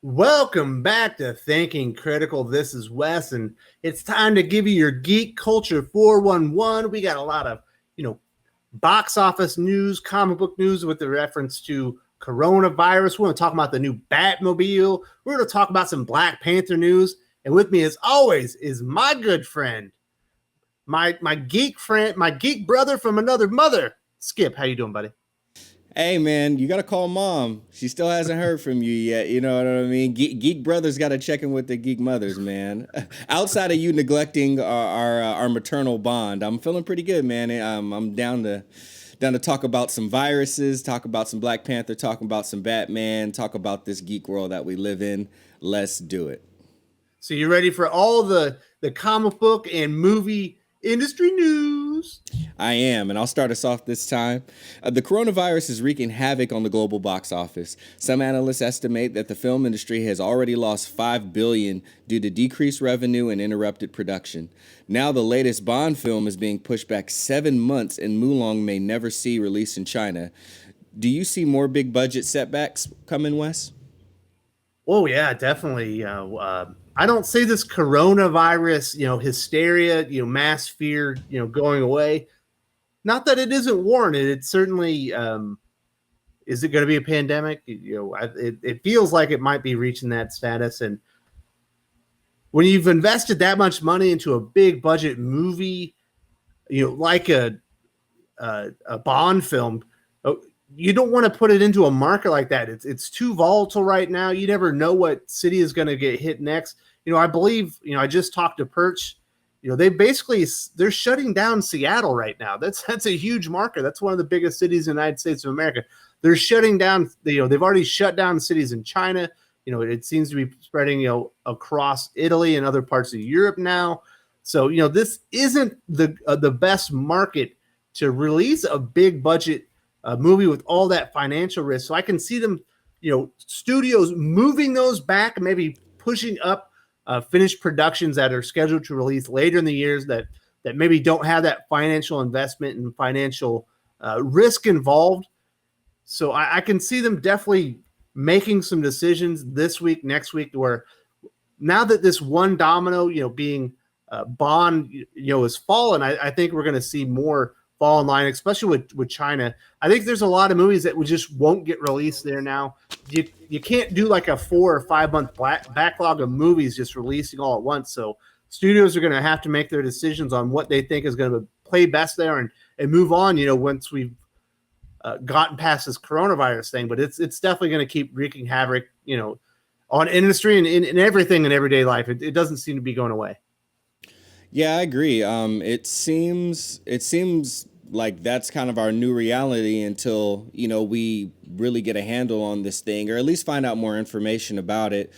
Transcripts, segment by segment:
Welcome back to Thinking Critical. This is Wes, and it's time to give you your geek culture 411. We got a lot of, box office news, comic book news with the reference to coronavirus. We're going to talk about the new Batmobile. We're going to talk about some Black Panther news. And with me, as always, is my good friend, my geek friend, my geek brother from another mother, Skip. How you doing, buddy? Hey man, you gotta call mom. She still hasn't heard from you yet. You know what I mean? Geek brothers gotta check in with their geek mothers, man. Outside of you neglecting our maternal bond, I'm feeling pretty good, man. I'm down to talk about some viruses, talk about some Black Panther, talk about some Batman, talk about this geek world that we live in. Let's do it. So you ready for all the comic book and movie industry news? I am, and I'll start us off this time. The coronavirus is wreaking havoc on the global box office. Some analysts estimate that the film industry has already lost $5 billion due to decreased revenue and interrupted production. Now the latest Bond film is being pushed back 7 months, and Mulan may never see release in China. Do you see more big budget setbacks coming, Wes? Oh yeah, definitely. I don't see this coronavirus, hysteria, mass fear, going away. Not that it isn't warranted. It certainly is. It going to be a pandemic? It feels like it might be reaching that status. And when you've invested that much money into a big budget movie, like a Bond film, you don't want to put it into a market like that. It's too volatile right now. You never know what city is going to get hit next. I believe, I just talked to Perch. They're shutting down Seattle right now. That's a huge market. That's one of the biggest cities in the United States of America. They're shutting down, they've already shut down cities in China. It seems to be spreading, across Italy and other parts of Europe now. So, this isn't the best market to release a big budget movie with all that financial risk. So I can see them, studios moving those back, maybe pushing up finished productions that are scheduled to release later in the years that maybe don't have that financial investment and financial risk involved. So I can see them definitely making some decisions this week, next week, where now that this one domino, being Bond, is fallen, I think we're going to see more fall in line, especially with China. I think there's a lot of movies that just won't get released there now. You can't do like a 4 or 5 month backlog of movies just releasing all at once. So studios are going to have to make their decisions on what they think is going to play best there and move on. Once we've gotten past this coronavirus thing, but it's definitely going to keep wreaking havoc, on industry and in everything in everyday life. It doesn't seem to be going away. Yeah, I agree. It seems like that's kind of our new reality until we really get a handle on this thing, or at least find out more information about it.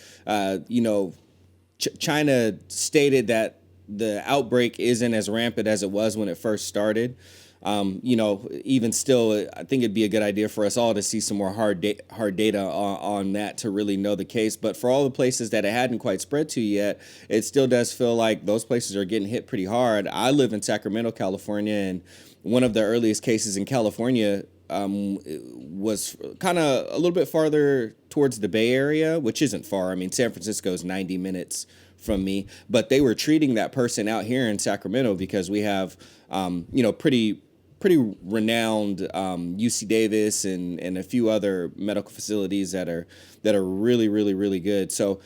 China stated that the outbreak isn't as rampant as it was when it first started. Even still, I think it'd be a good idea for us all to see some more hard data on that to really know the case. But for all the places that it hadn't quite spread to yet, it still does feel like those places are getting hit pretty hard. I live in Sacramento, California, and one of the earliest cases in California was kind of a little bit farther towards the Bay Area, which isn't far. I mean, San Francisco is 90 minutes from me, but they were treating that person out here in Sacramento because we have, pretty renowned UC Davis and a few other medical facilities that are really really really good. So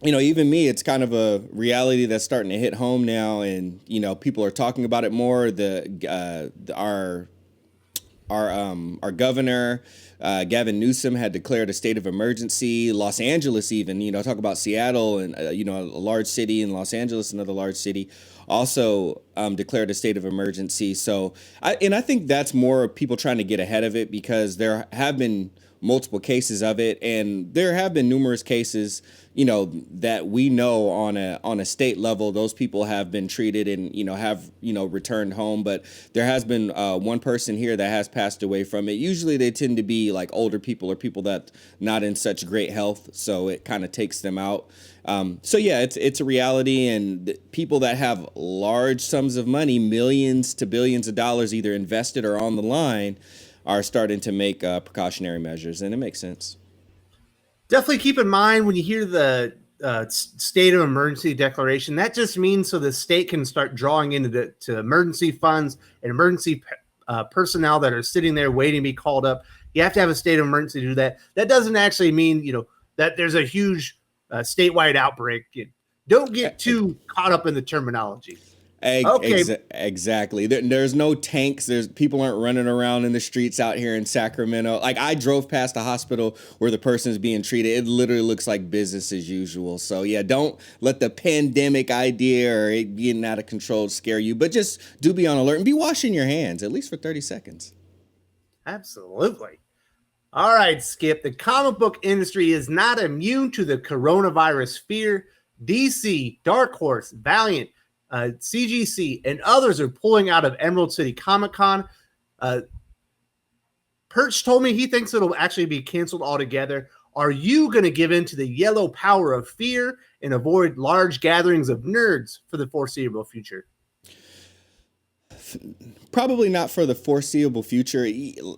even me, it's kind of a reality that's starting to hit home now, and people are talking about it more. Our governor, Gavin Newsom, had declared a state of emergency. Los Angeles, even, talk about Seattle and, a large city, and Los Angeles, another large city, also declared a state of emergency. So, I think that's more people trying to get ahead of it, because there have been multiple cases of it, and there have been numerous cases, that we know on a state level, those people have been treated and have returned home. But there has been one person here that has passed away from it. Usually they tend to be like older people or people that not in such great health, so it kind of takes them out. So yeah, it's a reality, and people that have large sums of money, millions to billions of dollars, either invested or on the line, are starting to make precautionary measures, and it makes sense. Definitely keep in mind when you hear the state of emergency declaration, that just means so the state can start drawing into to emergency funds and emergency personnel that are sitting there waiting to be called up. You have to have a state of emergency to do that. That doesn't actually mean, that there's a huge statewide outbreak. Don't get too caught up in the terminology. Okay. Exactly. There's no tanks. There's people aren't running around in the streets out here in Sacramento. Like I drove past a hospital where the person's being treated. It literally looks like business as usual. So yeah, don't let the pandemic idea or it getting out of control scare you. But just do be on alert and be washing your hands at least for 30 seconds. Absolutely. All right, Skip. The comic book industry is not immune to the coronavirus fear. DC, Dark Horse, Valiant, CGC, and others are pulling out of Emerald City Comic Con. Perch told me he thinks it'll actually be canceled altogether. Are you going to give in to the yellow power of fear and avoid large gatherings of nerds for the foreseeable future? Probably not for the foreseeable future.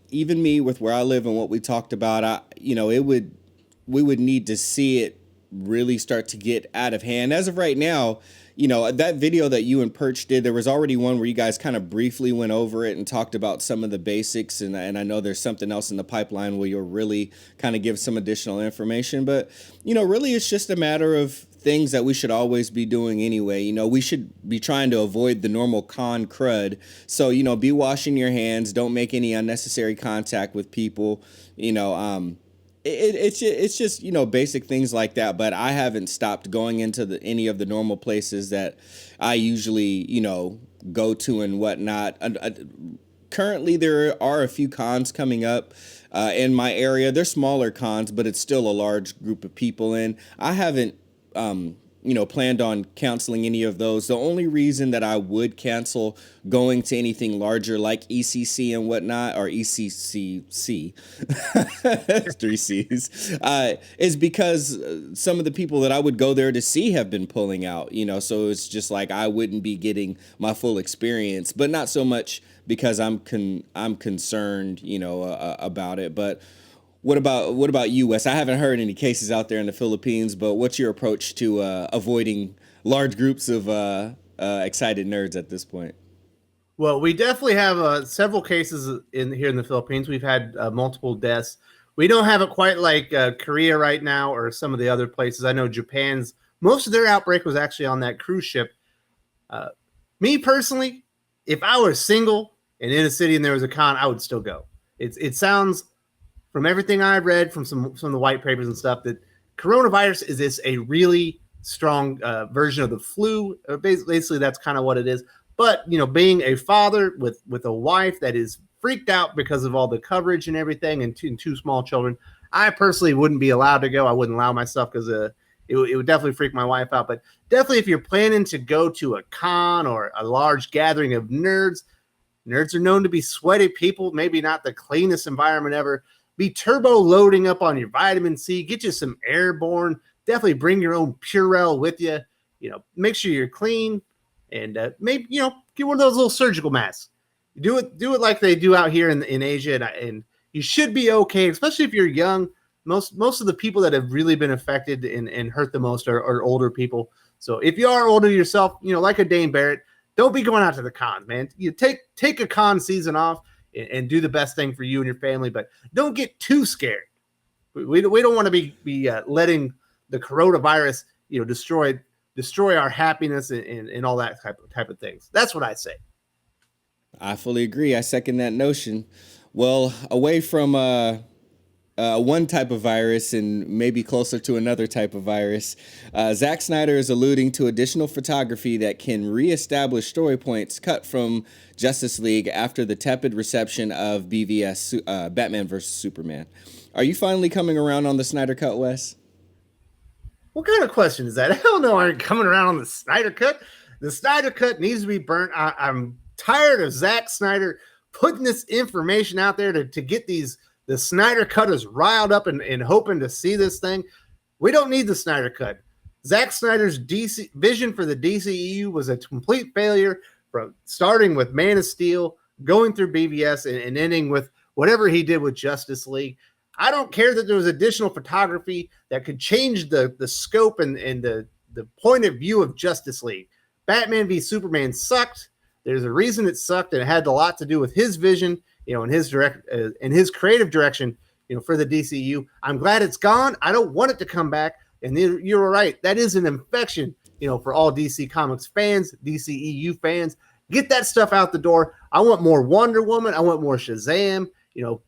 Even me, with where I live and what we talked about, we would need to see it really start to get out of hand. As of right now, that video that you and Perch did, there was already one where you guys kind of briefly went over it and talked about some of the basics. And I know there's something else in the pipeline where you'll really kind of give some additional information. But, really it's just a matter of things that we should always be doing anyway. We should be trying to avoid the normal con crud. So, be washing your hands. Don't make any unnecessary contact with people. It's just basic things like that. But I haven't stopped going into any of the normal places that I usually go to and whatnot. Currently, there are a few cons coming up in my area. They're smaller cons, but it's still a large group of people. And I haven't planned on canceling any of those. The only reason that I would cancel going to anything larger like ECC and whatnot, or ECCC, it's 3 C's, is because some of the people that I would go there to see have been pulling out, so it's just like I wouldn't be getting my full experience, but not so much because I'm concerned, about it. But what about you, Wes? I haven't heard any cases out there in the Philippines, but what's your approach to avoiding large groups of excited nerds at this point? Well, we definitely have several cases here in the Philippines. We've had multiple deaths. We don't have it quite like Korea right now or some of the other places. I know Japan's, most of their outbreak was actually on that cruise ship. Me personally, if I were single and in a city and there was a con, I would still go. It sounds, from everything I've read from some of the white papers and stuff, that coronavirus is a really strong version of the flu. Basically, that's kind of what it is. But, being a father with a wife that is freaked out because of all the coverage and everything and two small children, I personally wouldn't be allowed to go. I wouldn't allow myself because it would definitely freak my wife out. But definitely if you're planning to go to a con or a large gathering of nerds are known to be sweaty people, maybe not the cleanest environment ever. Be turbo loading up on your vitamin C. Get you some Airborne. Definitely bring your own Purell with you. Make sure you're clean, and maybe get one of those little surgical masks. Do it like they do out here in Asia, and you should be okay. Especially if you're young. Most of the people that have really been affected and hurt the most are older people. So if you are older yourself, like a Dane Barrett, don't be going out to the cons, man. You take a con season off and do the best thing for you and your family, but don't get too scared. We don't want to be letting the coronavirus, destroy our happiness and all that type of things. That's what I say. I fully agree. I second that notion. Well, away from one type of virus and maybe closer to another type of virus, Zack Snyder is alluding to additional photography that can reestablish story points cut from Justice League after the tepid reception of BVS, Batman vs. Superman. Are you finally coming around on the Snyder Cut, Wes? What kind of question is that? Hell no, I'm coming around on the Snyder Cut. The Snyder Cut needs to be burnt. I'm tired of Zack Snyder putting this information out there to get the Snyder Cut is riled up and hoping to see this thing. We don't need the Snyder Cut. Zack Snyder's DC vision for the DCEU was a complete failure, from starting with Man of Steel, going through BVS, and ending with whatever he did with Justice League. I don't care that there was additional photography that could change the scope and the point of view of Justice League. Batman v Superman sucked. There's a reason it sucked, and it had a lot to do with his vision, in his creative direction, for the DCU. I'm glad it's gone. I don't want it to come back. And you're right. That is an infection, for all DC Comics fans, DCEU fans. Get that stuff out the door. I want more Wonder Woman. I want more Shazam.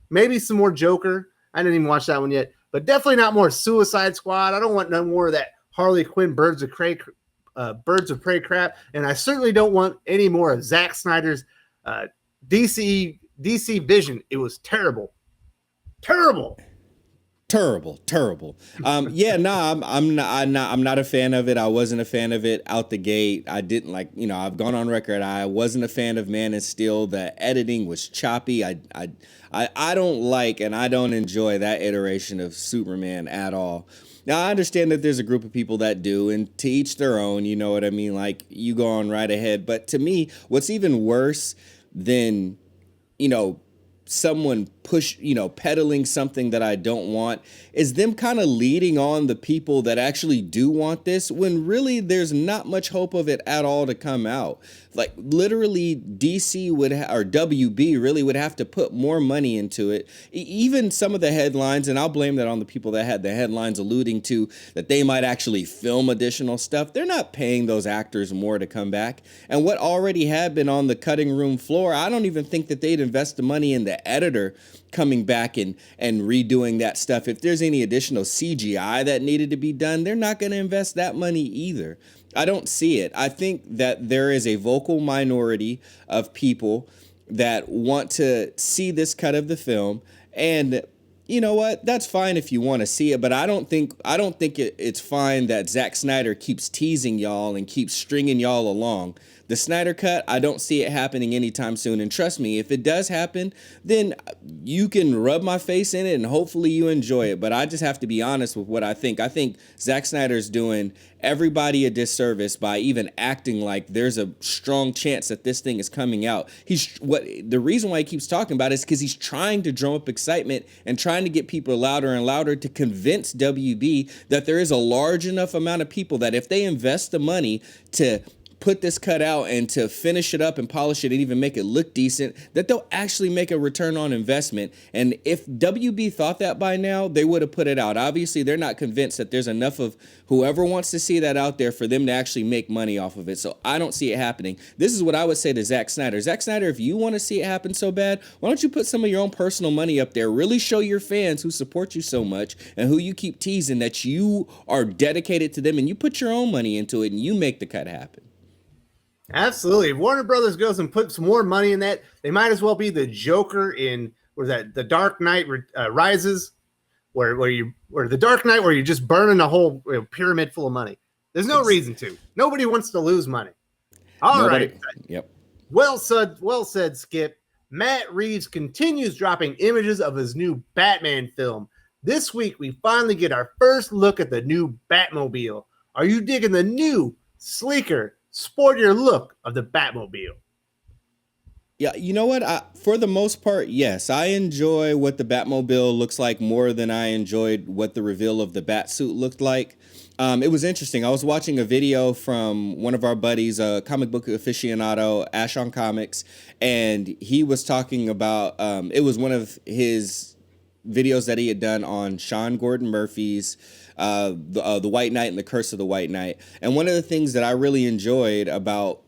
Maybe some more Joker. I didn't even watch that one yet, but definitely not more Suicide Squad. I don't want no more of that Harley Quinn Birds of Prey crap, and I certainly don't want any more of Zack Snyder's DC Vision. It was terrible. I'm not a fan of it. I wasn't a fan of it out the gate. I didn't like, I've gone on record. I wasn't a fan of Man of Steel. The editing was choppy. I don't like and I don't enjoy that iteration of Superman at all. Now, I understand that there's a group of people that do, and to each their own, you know what I mean? Like, you go on right ahead. But to me, what's even worse than, someone peddling something that I don't want is them kind of leading on the people that actually do want this when really there's not much hope of it at all to come out. Like literally DC or WB really would have to put more money into it. Even some of the headlines, and I'll blame that on the people that had the headlines alluding to that they might actually film additional stuff. They're not paying those actors more to come back. And what already had been on the cutting room floor, I don't even think that they'd invest the money in the editor coming back and redoing that stuff. If there's any additional CGI that needed to be done, they're not going to invest that money either. I don't see it. I think that there is a vocal minority of people that want to see this cut of the film, and you know what? That's fine if you want to see it, but I don't think it's fine that Zack Snyder keeps teasing y'all and keeps stringing y'all along. The Snyder Cut, I don't see it happening anytime soon. And trust me, if it does happen, then you can rub my face in it and hopefully you enjoy it. But I just have to be honest with what I think. I think Zack Snyder's doing everybody a disservice by even acting like there's a strong chance that this thing is coming out. The reason why he keeps talking about it is because he's trying to drum up excitement and trying to get people louder and louder to convince WB that there is a large enough amount of people that if they invest the money to put this cut out and to finish it up and polish it and even make it look decent, that they'll actually make a return on investment. And if WB thought that by now, they would have put it out. Obviously, they're not convinced that there's enough of whoever wants to see that out there for them to actually make money off of it. So I don't see it happening. This is what I would say to Zack Snyder. Zack Snyder, if you want to see it happen so bad, why don't you put some of your own personal money up there? Really show your fans who support you so much and who you keep teasing that you are dedicated to them, and you put your own money into it and you make the cut happen. Absolutely. If Warner Brothers goes and puts some more money in that, they might as well be the Joker in The Dark Knight Rises, where the Dark Knight where you're just burning a whole pyramid full of money. There's no reason to. Nobody wants to lose money. All right. Yep. Well said, Skip. Matt Reeves continues dropping images of his new Batman film. This week, we finally get our first look at the new Batmobile. Are you digging the new, sleeker, sportier look of the Batmobile? Yeah, you know what? For the most part, yes. I enjoy what the Batmobile looks like more than I enjoyed what the reveal of the Batsuit looked like. It was interesting. I was watching a video from one of our buddies, a comic book aficionado, Ash on Comics, and he was talking about, it was one of his videos that he had done on Sean Gordon Murphy's the White Knight and the Curse of the White Knight. And one of the things that I really enjoyed about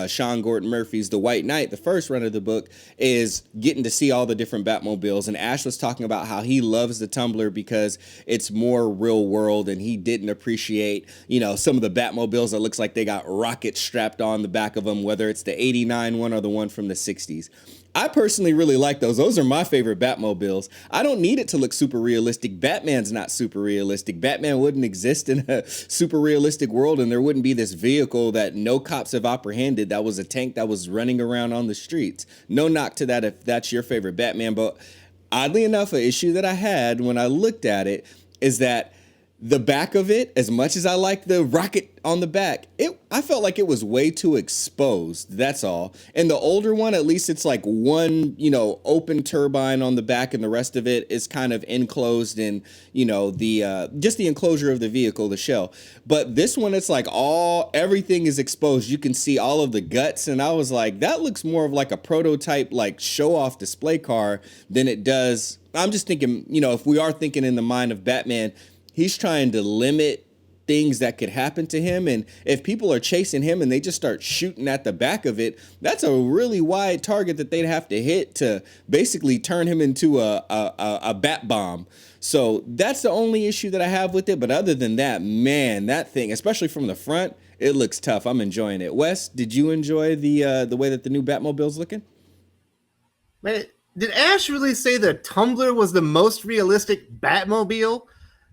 Sean Gordon Murphy's The White Knight, the first run of the book, is getting to see all the different Batmobiles. And Ash was talking about how he loves the Tumbler because it's more real world, and he didn't appreciate, some of the Batmobiles that looks like they got rockets strapped on the back of them, whether it's the 89 one or the one from the 60s. I personally really like those. Those are my favorite Batmobiles. I don't need it to look super realistic. Batman's not super realistic. Batman wouldn't exist in a super realistic world, and there wouldn't be this vehicle that no cops have apprehended that was a tank that was running around on the streets. No knock to that if that's your favorite Batman, but oddly enough, an issue that I had when I looked at it is that the back of it, as much as I like the rocket on the back, I felt like it was way too exposed. That's all. And the older one, at least it's like one, open turbine on the back, and the rest of it is kind of enclosed in, the just the enclosure of the vehicle, the shell. But this one, it's like everything is exposed. You can see all of the guts, and I was like, that looks more of like a prototype, like show off display car than it does. I'm just thinking, if we are thinking in the mind of Batman, he's trying to limit things that could happen to him. And if people are chasing him and they just start shooting at the back of it, that's a really wide target that they'd have to hit to basically turn him into a bat bomb. So that's the only issue that I have with it. But other than that, man, that thing, especially from the front, it looks tough. I'm enjoying it. Wes, did you enjoy the way that the new Batmobile's looking? Man, did Ash really say the Tumbler was the most realistic Batmobile?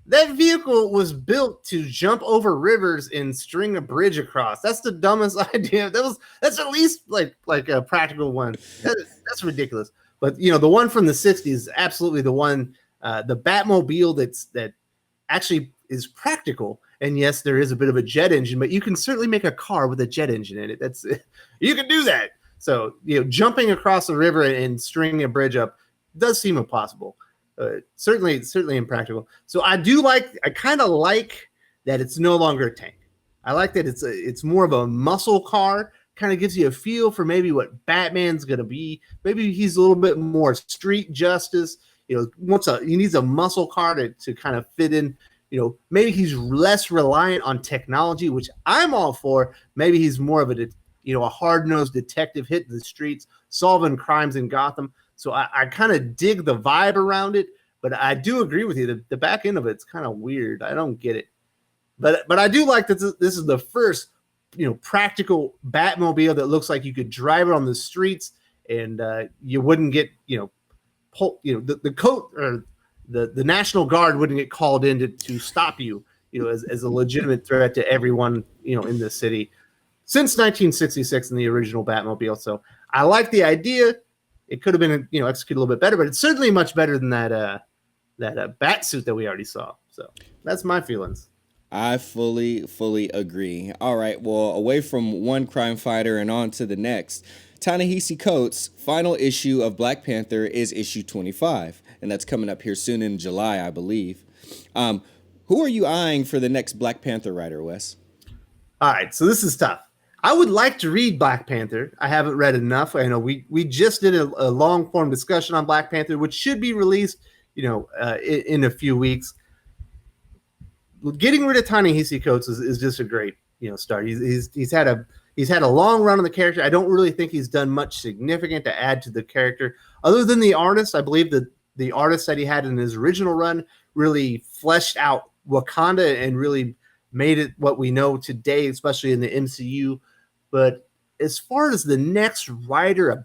That vehicle was built to jump over rivers and string a bridge across. That's the dumbest idea. That's at least like a practical one. That's ridiculous. But the one from the '60s is absolutely the one, the Batmobile that actually is practical. And yes, there is a bit of a jet engine, but you can certainly make a car with a jet engine in it. You can do that. So jumping across the river and stringing a bridge up does seem impossible. Certainly impractical. So I kind of like that it's no longer a tank. I like that it's more of a muscle car. Kind of gives you a feel for maybe what Batman's gonna be. Maybe he's a little bit more street justice. He needs a muscle car to kind of fit in. Maybe he's less reliant on technology, which I'm all for. Maybe he's more of a hard-nosed detective hitting the streets, solving crimes in Gotham. So I kind of dig the vibe around it, but I do agree with you. The back end of it's kind of weird. I don't get it, but I do like that this is the first practical Batmobile that looks like you could drive it on the streets and you wouldn't get the coat or the National Guard wouldn't get called in to stop you as a legitimate threat to everyone in the city since 1966 in the original Batmobile. So I like the idea. It could have been, executed a little bit better, but it's certainly much better than that bat suit that we already saw. So that's my feelings. I fully agree. All right, well, away from one crime fighter and on to the next. Ta-Nehisi Coates' final issue of Black Panther is issue 25, and that's coming up here soon in July, I believe. Who are you eyeing for the next Black Panther writer, Wes? All right, so this is tough. I would like to read Black Panther. I haven't read enough. I know we just did a long form discussion on Black Panther, which should be released, in a few weeks. Getting rid of Ta-Nehisi Coates is just a great, start. He's had a long run on the character. I don't really think he's done much significant to add to the character, other than the artist. I believe that the artist that he had in his original run really fleshed out Wakanda and really made it what we know today, especially in the MCU. But as far as the next writer of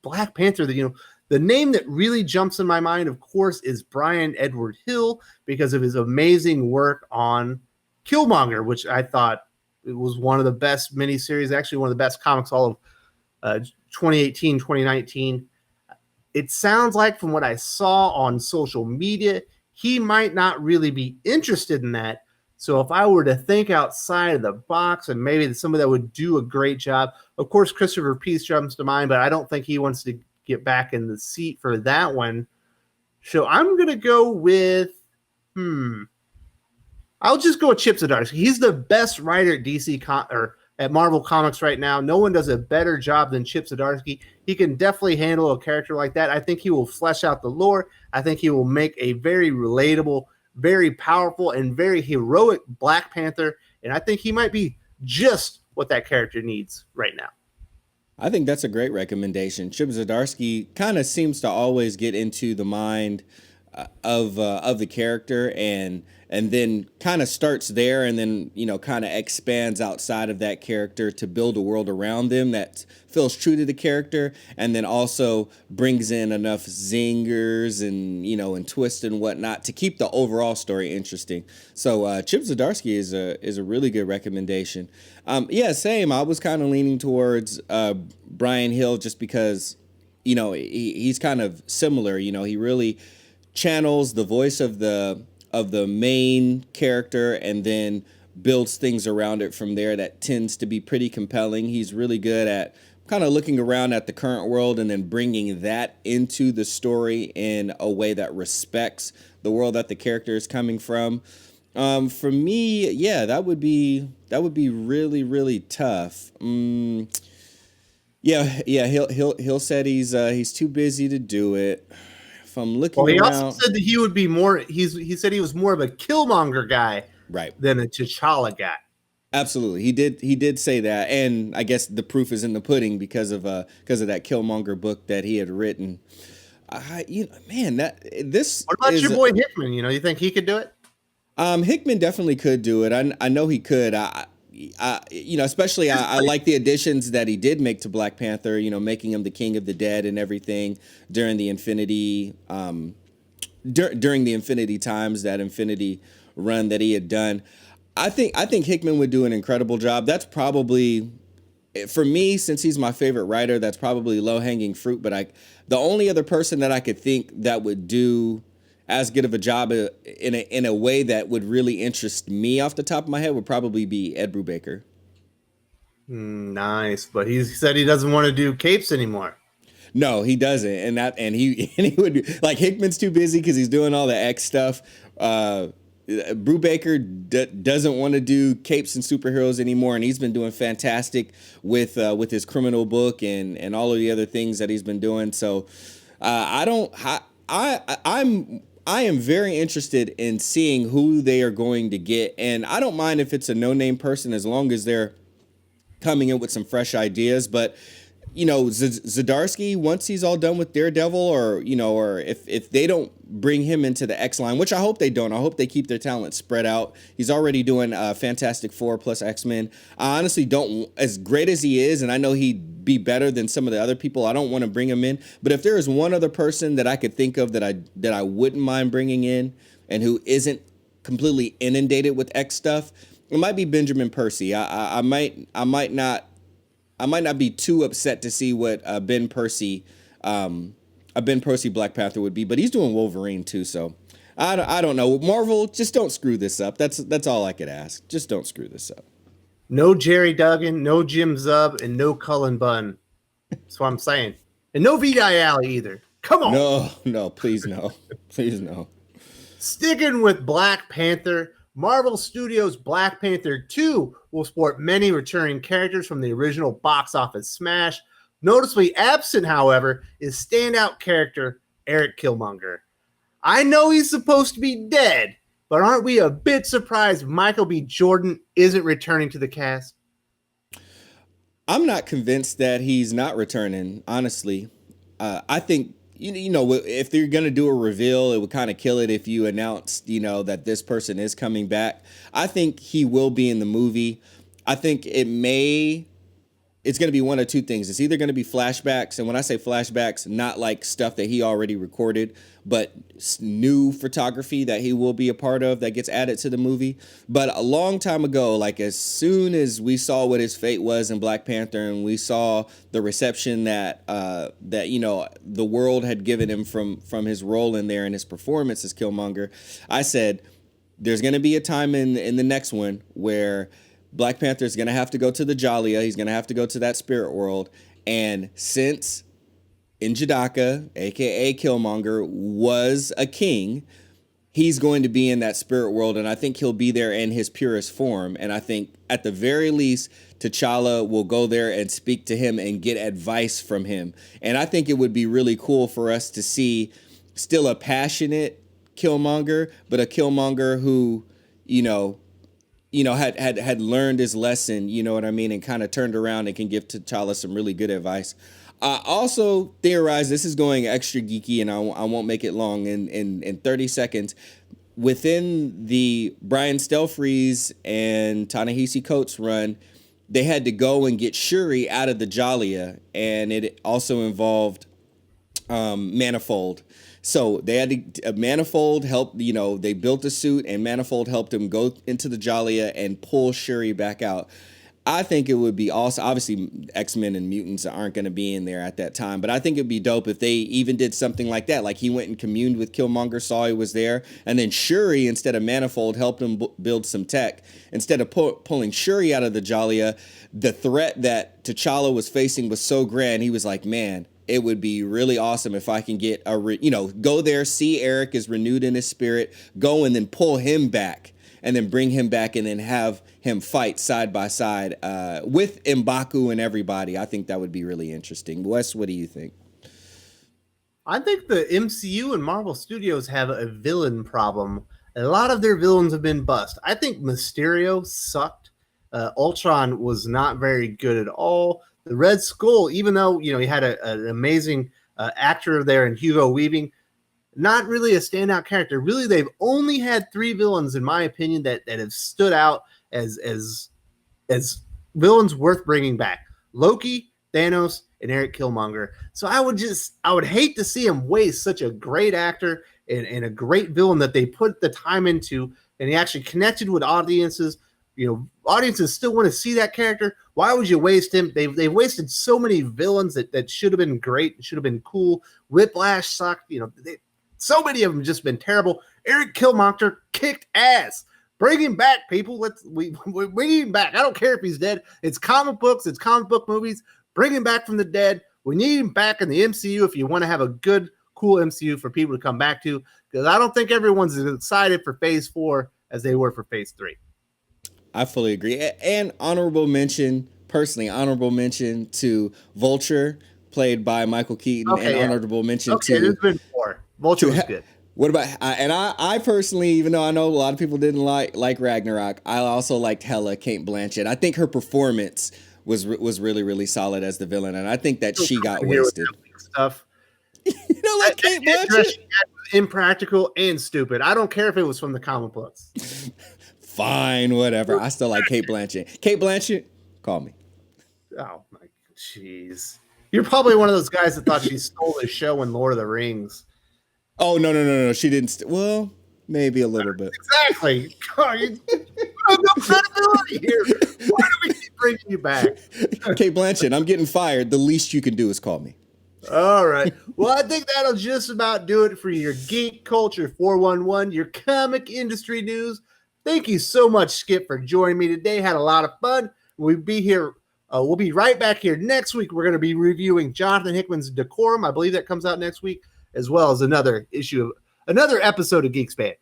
Black Panther, the name that really jumps in my mind, of course, is Brian Edward Hill, because of his amazing work on Killmonger, which I thought it was one of the best miniseries, actually one of the best comics all of 2018, 2019. It sounds like, from what I saw on social media, he might not really be interested in that. So if I were to think outside of the box, and maybe somebody that would do a great job, of course, Christopher Peace jumps to mind, but I don't think he wants to get back in the seat for that one. So I'm going to go with, I'll just go with Chip Zdarsky. He's the best writer at or at Marvel Comics right now. No one does a better job than Chip Zdarsky. He can definitely handle a character like that. I think he will flesh out the lore. I think he will make a very relatable, very powerful, and very heroic Black Panther. And I think he might be just what that character needs right now. I think that's a great recommendation. Chip Zdarsky kind of seems to always get into the mind of the character and then kind of starts there and then kind of expands outside of that character to build a world around them that feels true to the character, and then also brings in enough zingers and twists and whatnot to keep the overall story interesting. So Chip Zdarsky is a really good recommendation. Yeah, same. I was kind of leaning towards Brian Hill just because he's kind of similar. He really channels the voice of the the main character and then builds things around it from there that tends to be pretty compelling. He's really good at kind of looking around at the current world and then bringing that into the story in a way that respects the world that the character is coming from. For me, yeah, that would be really really tough. Yeah. He'll said he's too busy to do it. If I'm Well, looking he also around, said that he would be more. He said he was more of a Killmonger guy right. than a T'Challa guy. Absolutely, he did say that, and I guess the proof is in the pudding because of that Killmonger book that he had written. Man, that this What about is your boy Hickman? You think he could do it? Hickman definitely could do it. I know he could. Especially I like the additions that he did make to Black Panther. Making him the king of the dead and everything during the Infinity during the Infinity times, that Infinity run that he had done. I think Hickman would do an incredible job. That's probably, for me, since he's my favorite writer, that's probably low hanging fruit. But the only other person that I could think that would do as good of a job in a way that would really interest me off the top of my head would probably be Ed Brubaker. Nice, but he said he doesn't want to do capes anymore. No, he doesn't, and he would, like, Hickman's too busy because he's doing all the X stuff. Brubaker doesn't want to do capes and superheroes anymore, and he's been doing fantastic with his criminal book and all of the other things that he's been doing. So I am very interested in seeing who they are going to get, and I don't mind if it's a no-name person as long as they're coming in with some fresh ideas. But Zdarsky, once he's all done with Daredevil, or if they don't bring him into the X line, which I hope they don't. I hope they keep their talent spread out. He's already doing Fantastic Four plus X-Men. I honestly don't, as great as he is, and I know he'd be better than some of the other people, I don't want to bring him in. But if there is one other person that I could think of that I wouldn't mind bringing in, and who isn't completely inundated with X stuff, it might be Benjamin Percy. I might not be too upset to see what a Ben Percy Black Panther would be, but he's doing Wolverine too, so I don't know. Marvel, just don't screw this up. That's all I could ask. Just don't screw this up. No Jerry Duggan, no Jim Zub, and no Cullen Bunn. That's what I'm saying. And no Vidi Alley either. Come on. No, please no. Please no. Sticking with Black Panther, Marvel Studios' Black Panther 2 will sport many returning characters from the original box office smash. Noticeably absent, however, is standout character Eric Killmonger. I know he's supposed to be dead, but aren't we a bit surprised Michael B. Jordan isn't returning to the cast? I'm not convinced that he's not returning, honestly. I think, if they're going to do a reveal, it would kind of kill it if you announced, that this person is coming back. I think he will be in the movie. I think it's going to be one of two things. It's either going to be flashbacks, and when I say flashbacks, not like stuff that he already recorded, but new photography that he will be a part of that gets added to the movie. But a long time ago, like as soon as we saw what his fate was in Black Panther, and we saw the reception that the world had given him from his role in there and his performance as Killmonger, I said there's going to be a time in the next one where Black Panther is going to have to go to the Jalia. He's going to have to go to that spirit world. And since N'Jadaka, a.k.a. Killmonger, was a king, he's going to be in that spirit world. And I think he'll be there in his purest form. And I think at the very least, T'Challa will go there and speak to him and get advice from him. And I think it would be really cool for us to see still a passionate Killmonger, but a Killmonger who, had learned his lesson, you know what I mean, and kind of turned around and can give T'Challa some really good advice. I also theorize, this is going extra geeky, and I won't make it long, in 30 seconds. Within the Brian Stelfreeze and Ta-Nehisi Coates run, they had to go and get Shuri out of the Jalia, and it also involved Manifold. So they had Manifold help, they built a suit, and Manifold helped him go into the Jalia and pull Shuri back out. I think it would be also, obviously X-Men and mutants aren't going to be in there at that time, but I think it'd be dope if they even did something like that. Like he went and communed with Killmonger, saw he was there, and then Shuri, instead of Manifold, helped him build some tech. Instead of pulling Shuri out of the Jalia, the threat that T'Challa was facing was so grand, he was like, man, it would be really awesome if I can get go there, see Eric is renewed in his spirit, go and then pull him back and then bring him back and then have him fight side by side with M'Baku and everybody. I think that would be really interesting. Wes, what do you think? I think the MCU and Marvel Studios have a villain problem. A lot of their villains have been bust. I think Mysterio sucked. Ultron was not very good at all. The Red Skull, even though he had an amazing actor there in Hugo Weaving, not really a standout character. Really, they've only had 3 villains, in my opinion, that have stood out as villains worth bringing back: Loki, Thanos, and Eric Killmonger. So I would hate to see him waste such a great actor and a great villain that they put the time into, and he actually connected with audiences. Audiences still want to see that character. Why would you waste him? They've wasted so many villains that should have been great, should have been cool. Whiplash sucked. So many of them just been terrible. Eric Killmonger kicked ass. Bring him back, people. We bring him back. I don't care if he's dead. It's comic books. It's comic book movies. Bring him back from the dead. We need him back in the MCU if you want to have a good, cool MCU for people to come back to. Because I don't think everyone's as excited for Phase 4 as they were for Phase 3. I fully agree. And honorable mention to Vulture, played by Michael Keaton, honorable mention to. There's been 4. Vulture was good. What about I personally, even though I know a lot of people didn't like Ragnarok, I also liked Hela, Kate Blanchett. I think her performance was really, really solid as the villain, and I think that she got wasted. Stuff. You don't like Kate Blanchett? Impractical and stupid. I don't care if it was from the comic books. Fine, whatever. I still like Kate Blanchett. Kate Blanchett, call me. Oh my jeez. You're probably one of those guys that thought she stole the show in Lord of the Rings. Oh, no. She didn't. Well, maybe a little bit. Exactly. God, you have no credibility here. Why do we keep bringing you back? Kate Blanchett, I'm getting fired. The least you can do is call me. All right. Well, I think that'll just about do it for your Geek Culture 411, your comic industry news. Thank you so much, Skip, for joining me today. Had a lot of fun. We'll be right back here next week. We're going to be reviewing Jonathan Hickman's Decorum. I believe that comes out next week, as well as another episode of geek-span.